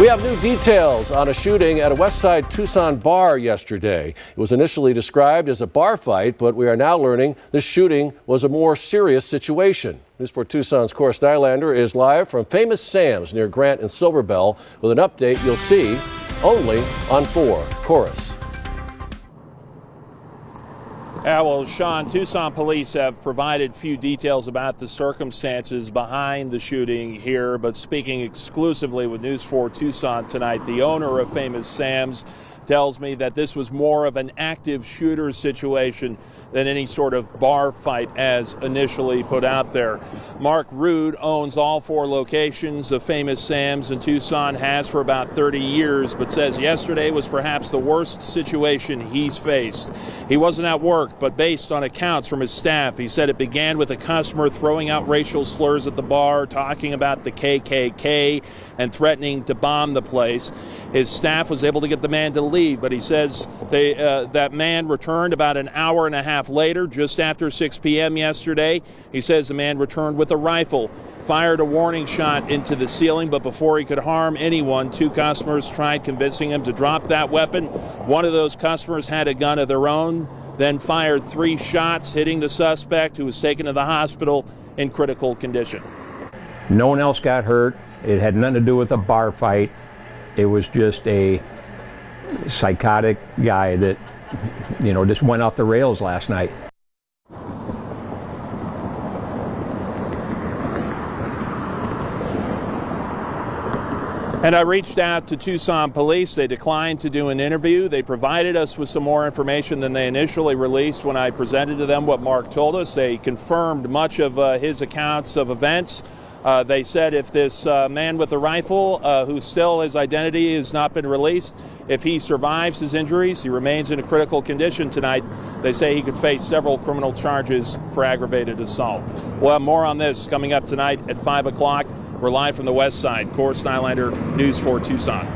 We have new details on a shooting at a Westside Tucson bar yesterday. It was initially described as a bar fight, but we are now learning this shooting was a more serious situation. News 4 Tucson's Cora Stylander is live from Famous Sam's near Grant and Silver Bell with an update you'll see only on 4. Chorus. Yeah, well, Sean, Tucson police have provided few details about the circumstances behind the shooting here, but speaking exclusively with News 4 Tucson tonight, the owner of Famous Sam's tells me that this was more of an active shooter situation than any sort of bar fight as initially put out there. Mark Rude owns all 4 locations of Famous Sam's in Tucson, has for about 30 years, but says yesterday was perhaps the worst situation he's faced. He wasn't at work, but based on accounts from his staff, he said it began with a customer throwing out racial slurs at the bar, talking about the KKK, and threatening to bomb the place. His staff was able to get the man to leave, but he says that man returned about an hour and a half later, just after 6 p.m. yesterday. He says the man returned with a rifle, fired a warning shot into the ceiling, but before he could harm anyone, 2 customers tried convincing him to drop that weapon. One of those customers had a gun of their own, then fired 3 shots, hitting the suspect, who was taken to the hospital in critical condition. No one else got hurt. It had nothing to do with a bar fight. It was just a psychotic guy that, just went off the rails last night. And I reached out to Tucson police. They declined to do an interview. They provided us with some more information than they initially released when I presented to them what Mark told us. They confirmed much of his accounts of events. They said if this man with the rifle, who still his identity has not been released, if he survives his injuries, he remains in a critical condition tonight. They say he could face several criminal charges for aggravated assault. We'll have more on this coming up tonight at 5 o'clock. We're live from the West Side. Cora Stylander, News 4 Tucson.